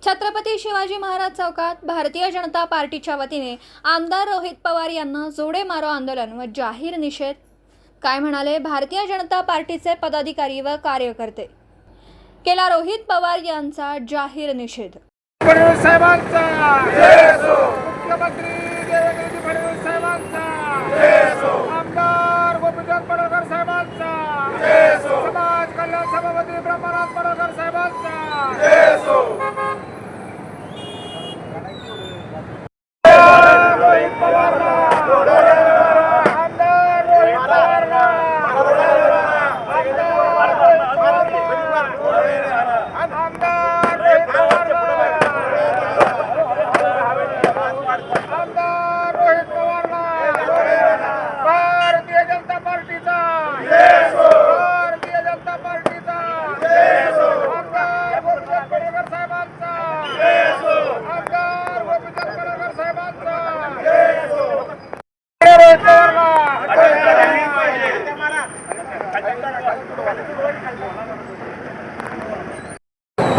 छत्रपती शिवाजी महाराज चौकात भारतीय जनता पार्टीच्या वतीने आमदार रोहित पवार यांना जोडे मारो आंदोलन व जाहीर निषेध। काय म्हणाले भारतीय जनता पार्टीचे पदाधिकारी व कार्यकर्ते? केला रोहित पवार यांचा जाहीर निषेध। फडणवीस साहेबांचा जय असो, मुख्यमंत्री देवेंद्र फडणवीस साहेबांचा जय असो, आमदार गोपीचंद पडळकर साहेबांचा जय असो, समाज कल्याण सभापती ब्रह्मनाथ पडळकर साहेबांचा जय असो। रोहित पवारला आमदार रोहित पवारला आमदार रोहित पवारला भारतीय जनता पार्टीचा भारतीय जनता पार्टीचा आमदार गोपीचंद पडळकर साहेबांचा आमदार गोपीचंद पडळकर साहेबांचा रोहित पवारला।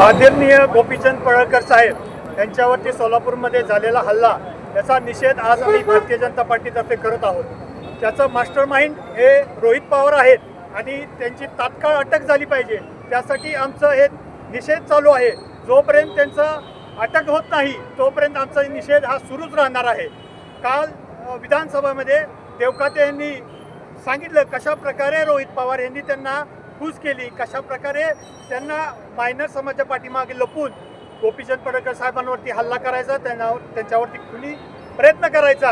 आदरणीय गोपीचंद पडळकर साहेब यांच्यावरती सोलापूरमध्ये झालेला हल्ला याचा निषेध आज आम्ही भारतीय जनता पार्टीतर्फे करत आहोत। त्याचं मास्टर माइंड हे रोहित पवार आहेत आणि त्यांची तात्काळ अटक झाली पाहिजे, त्यासाठी आमचं हे निषेध चालू आहे। जोपर्यंत त्यांचं अटक होत नाही तोपर्यंत आमचा निषेध हा सुरूच राहणार आहे। काल विधानसभेमध्ये देवकाते यांनी सांगितलं कशा प्रकारे रोहित पवार यांनी त्यांना फूस केली, कशा प्रकारे त्यांना मायनर समाजाच्या पाठीमागे लपून गोपीचंद पडळकर साहेबांवरती हल्ला करायचा, त्यांच्यावरती खुनी प्रयत्न करायचा।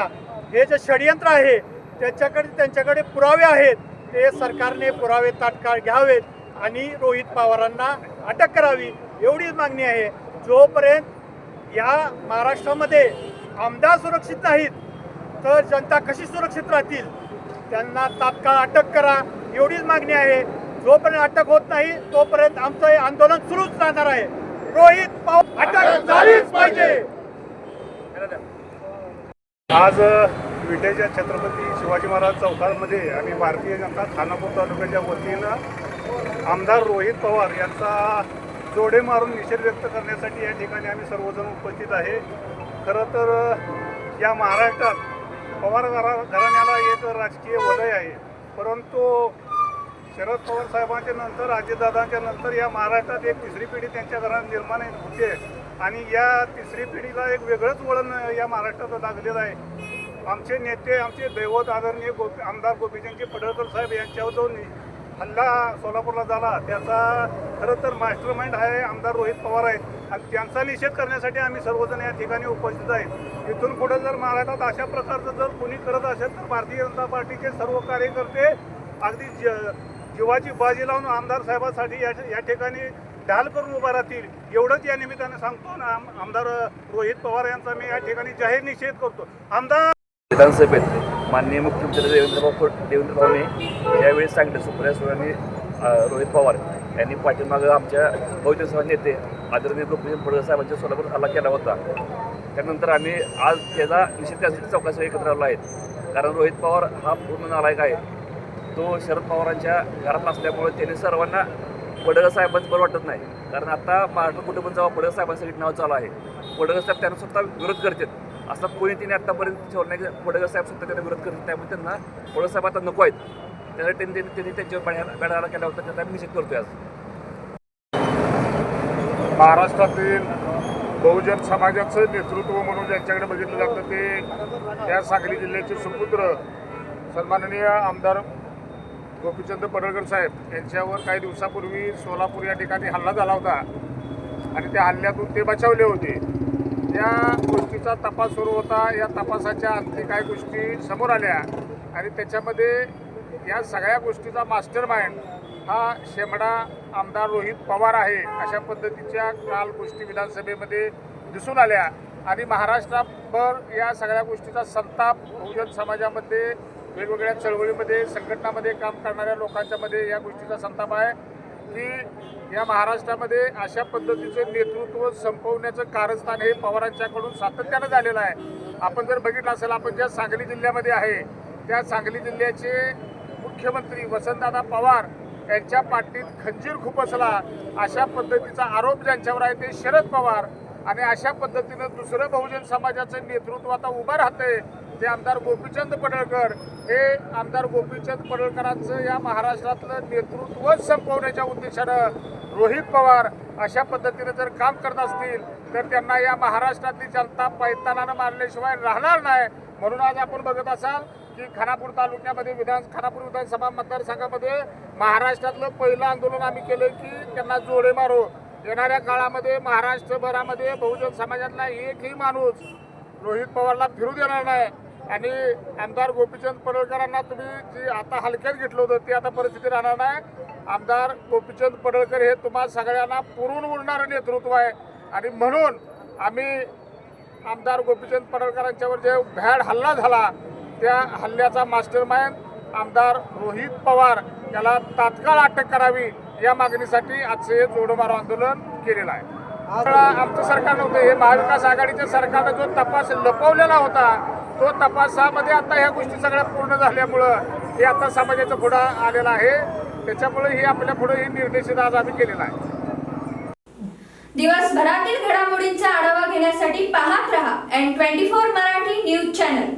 हे जे षडयंत्र आहे त्यांच्याकडे पुरावे आहेत, ते सरकारने पुरावे तात्काळ घ्यावेत आणि रोहित पवारांना अटक करावी एवढीच मागणी आहे। जोपर्यंत या महाराष्ट्रामध्ये आमदार सुरक्षित नाहीत तर जनता कशी सुरक्षित राहतील? त्यांना तात्काळ अटक करा एवढीच मागणी आहे। जोपर्यंत अटक होत नाही तोपर्यंत आमचं हे आंदोलन सुरूच राहणार आहे। रोहित पवार अटक झालीच पाहिजे। आज विटेच्या छत्रपती शिवाजी महाराज चौकामध्ये आणि भारतीय जनता खानापूर तालुक्याच्या वतीनं आमदार रोहित पवार यांचा जोडे मारून निषेध व्यक्त करण्यासाठी या ठिकाणी आम्ही सर्वजण उपस्थित आहे। खरं तर या महाराष्ट्रात पवार घराण्याला एक राजकीय वलय आहे, परंतु शरद पवार साहेबांच्या नंतर अजितदादांच्या नंतर या महाराष्ट्रात एक तिसरी पिढी त्यांच्या घरात निर्माण होते आणि या तिसरी पिढीला एक वेगळंच वळण या महाराष्ट्रात लागलेलं आहे। आमचे नेते, आमचे दैवत आदरणीय आमदार गोपीचंद पडळकर साहेब यांच्यावर जो हल्ला सोलापूरला झाला त्याचा खरं तर मास्टर माइंड आहे आमदार रोहित पवार आहेत आणि त्यांचा निषेध करण्यासाठी आम्ही सर्वजण या ठिकाणी उपस्थित आहेत। इथून पुढे जर महाराष्ट्रात अशा प्रकारचं जर कोणी करत असेल तर भारतीय जनता पार्टीचे सर्व कार्यकर्ते अगदी जीवाची बाजी लावून आमदार साहेबांसाठी या ठिकाणी ढाल करून उभा राहतील एवढंच या निमित्ताने सांगतो ना। आमदार रोहित पवार यांचा मी या ठिकाणी जाहीर निषेध करतो। आमदार विधानसभेत माननीय मुख्यमंत्री देवेंद्र फडणवीस यावेळी सांगितलं सुप्रिया सुळे आणि रोहित पवार यांनी पाठीमागं आमच्या बहुजन समाज नेते आदरणीय गोपीचंद पडळकर साहेबांच्या सोलापूर हल्ला केला होता। त्यानंतर आम्ही आज त्याचा निषेध करण्यासाठी चौकाशी एकत्र आलो आहेत, कारण रोहित पवार हा पूर्ण नालायक आहे। तो शरद पवारांच्या घरात असल्यामुळे त्याने सर्वांना पडळकर साहेबांचं बरं वाटत नाही, कारण आता महाराष्ट्र कुठे पण जावं पडळकर साहेबांसाठी नाव चालू आहे। पडळकर साहेब त्यांना स्वतः विरोध करतात, असं कोणी तिने आतापर्यंत ठेवलं नाही की पडळकर साहेब स्वतः त्यांना विरोध करतात, त्यामुळे त्यांना पडळकर साहेब आता नको आहेत। त्यासाठी त्यांनी त्यांच्यावर बेडाला केला होता, त्याचा आम्ही निषेध करतोय। आज महाराष्ट्रातील बहुजन समाजाचं नेतृत्व म्हणून ज्यांच्याकडे बघितलं जातं ते या सांगली जिल्ह्याचे सुपुत्र सन्माननीय आमदार गोपीचंद पडळकर साहेब यांच्यावर काही दिवसापूर्वी सोलापूर या ठिकाणी हल्ला झाला होता आणि त्या हल्ल्यातून ते बचावले होते। त्या गोष्टीचा तपास सुरू होता, या तपासाच्या आणखी काही गोष्टी समोर आल्या आणि त्याच्यामध्ये या सगळ्या गोष्टीचा मास्टर माइंड हा शेमडा आमदार रोहित पवार आहे अशा पद्धतीच्या काल गोष्टी विधानसभेमध्ये दिसून आल्या आणि महाराष्ट्राभर या सगळ्या गोष्टीचा संताप बहुजन समाजामध्ये वेगवेगळ्या चळवळीमध्ये संघटनामध्ये काम करणाऱ्या लोकांच्यामध्ये या गोष्टीचा संताप आहे की या महाराष्ट्रामध्ये अशा पद्धतीचं नेतृत्व संपवण्याचं कारस्थान हे पवारांच्याकडून सातत्यानं झालेलं आहे। आपण जर बघितलं असेल, आपण ज्या सांगली जिल्ह्यामध्ये आहे त्या सांगली जिल्ह्याचे मुख्यमंत्री वसंतदादा पवार यांच्या पाठीत खंजीर खुपसला अशा पद्धतीचा आरोप ज्यांच्यावर आहे ते शरद पवार आणि अशा पद्धतीनं दुसरं बहुजन समाजाचं नेतृत्व आता उभं राहतंय ते आमदार गोपीचंद पडळकर. हे आमदार गोपीचंद पडळकरांचं या महाराष्ट्रातलं नेतृत्वच संपवण्याच्या उद्देशानं रोहित पवार अशा पद्धतीनं जर काम करत असतील तर त्यांना या महाराष्ट्रातली जनता पैतानानं मारल्याशिवाय राहणार नाही. म्हणून आज आपण बघत असाल की खानापूर तालुक्यामध्ये खानापूर विधानसभा मतदारसंघामध्ये महाराष्ट्रातलं पहिलं आंदोलन आम्ही केलं की त्यांना जोडे मारो. येणाऱ्या काळामध्ये महाराष्ट्रभरामध्ये बहुजन समाजातला एकही माणूस रोहित पवारला फिरू देणार नाही. आणि आमदार गोपीचंद पडळकरांना तुम्ही जी आता हलक्यात घेतलं होतं ते आता परिस्थिती राहणार नाही. आमदार गोपीचंद पडळकर हे तुम्हा सगळ्यांना पुरून उडणारं नेतृत्व आहे. आणि म्हणून आम्ही आमदार गोपीचंद पडळकरांच्यावर जे भ्याड हल्ला झाला त्या हल्ल्याचा मास्टरमाइंड आमदार रोहित पवार याला तात्काळ अटक करावी या मागणीसाठी आजचे हे जोडमारो आंदोलन केलेलं आहे. आमचं सरकार नव्हतं, हे महाविकास आघाडीच्या सरकारनं जो तपास लपवलेला होता तो तपासामध्ये आता ह्या गोष्टी सगळ्या पूर्ण झाल्यामुळं हे आता समाजाचं पुढं आलेलं आहे. त्याच्यामुळे हे आपल्या पुढे ही निर्देशित आज आम्ही केलेला आहे. दिवसभरातील घडामोडींचा आढावा घेण्यासाठी पाहत रहा N24 मराठी न्यूज चॅनल.